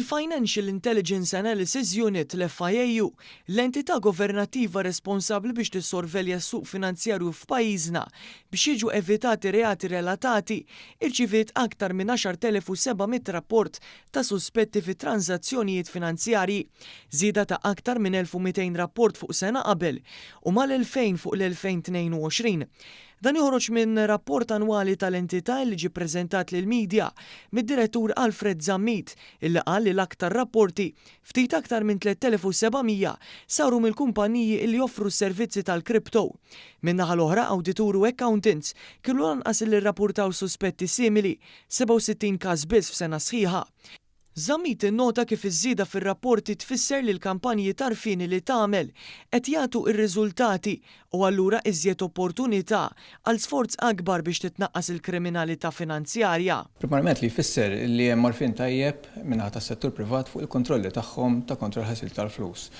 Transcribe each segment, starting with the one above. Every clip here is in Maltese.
Il-Financial Intelligence Analysis Unit l-FIAU, l-entità governattiva responsabbli biex tissorvelja s-suq finanzjarju f'pajjiżna biex jiġu evitati reati relatati, irċiviet aktar minn 10,700 rapport ta' suspetti fi transazzjonijiet finanzjarji, żieda ta' aktar minn 1200 rapport fuq sena qabel u mal-2000 fuq l-2022. Dan joħroġ minn rapport annwali tal-entità li ġie ppreżentat lill-midja mid-direttur Alfred Zammit illi qal li l-aktar rapporti ftit aktar minn 3700 saru mill-kumpaniji li joffru s-servizzi tal-kripto. Min-naħa l-oħra awditur u accountants kienu lanqas li rrappurtaw suspetti simili, 67 każ biss f'sena sħiħa. Zammit innota kif iż-żieda fir-rapporti tfisser li l-kampanji tarfini li tagħmel qed jagħtu r-riżultati u allura iżjed opportunità għal sforz akbar biex titnaqqas il-kriminalità finanzjarja. Primarment li jfisser li hemm marfin tajjeb minnaħa tas-settur privat fuq il-kontrolli tagħhom ta' kontroll ħasil tal-flus.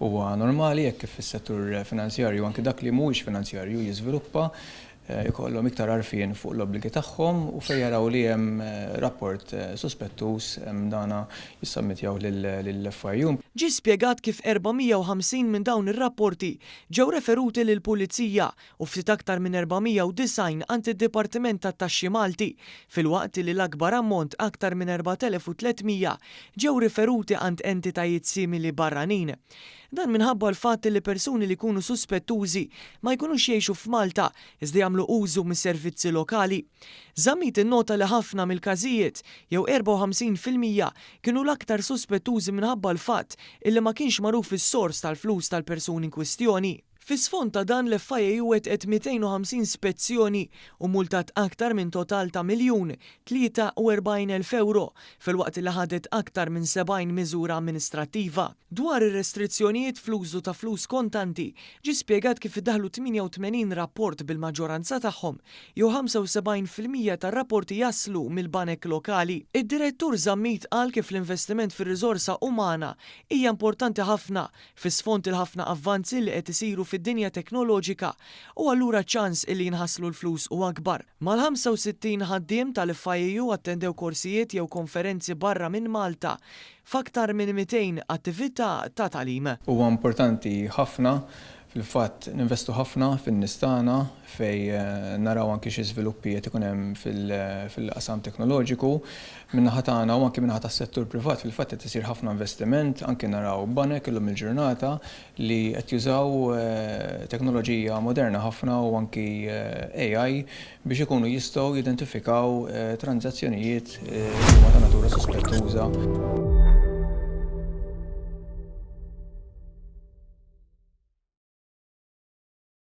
Huwa normali jekk kif is-settur finanzjarju anke dak li mhuwiex finanzjarju jiżviluppa ikollhom iktar għarfien fuq l-obbligi tagħhom u fejn jaraw li hemm rapport suspettuż dana jissammitjaw lill-FIU. Ġie spjegat kif 450 minn dawn ir-rapporti ġew referuti lill-Pulizija u ftit aktar minn 490 għand id-Dipartiment tat-Taxxi Malti, filwaqt li l-akbar ammont aktar minn 4300 ġew riferuti għand entitajiet simili barranin. Dan minħabba l-fatt li persuni li jkunu suspettużi ma jkunux jgħixu f'Malta iżda jagħmlu użu mis-servizzi lokali. Zammit innota li ħafna mill-każijiet jew 54% kienu l-aktar suspettużi minħabba l-fatt illi ma kienx magħruf is-sors tal-flus tal-persuni kwistjoni. Fis-sfond ta' dan l-FIAU wetqet 250 spezzjoni u multat aktar minn total ta' 1,043,000 euro fil-waqt li ħadet aktar minn 70 miżura amministrattiva. Dwar ir-restrizzjonijiet fl-użu ta' flus kontanti ġie spjegat kif iddaħlu 88 rapport bil-maġġoranza tagħhom jew 75% tar-rapporti jaslu mill-banek lokali. Id-direttur Zammit qal kif l-investiment fir-riżorsa umana hija importanti ħafna fis-sfond il-ħafna avvanzi li qed isiru fid-dinja teknoloġika u allura ċans illi jinħasslu l-flus u akbar. Mal-65 ħaddiem tal-FIAU attendew korsijiet jew konferenzi barra minn Malta f'aktar minn 200 attività ta' tagħlim. Huwa importanti ħafna fil-fatt ninvestu ħafna fin-nies tagħna fej naraw anke xi żviluppi qed ikun hemm fil-qasam teknoloġiku min-naħa tagħna u anke min-naħa tas-settur privat fil-fatt qed isir ħafna investiment anke naraw banek illum il-ġurnata li qed jużaw teknoloġija moderna ħafna u anke AI biex ikunu jistgħu jidentifikaw tranzazzjonijiet ta' natura sospettuża.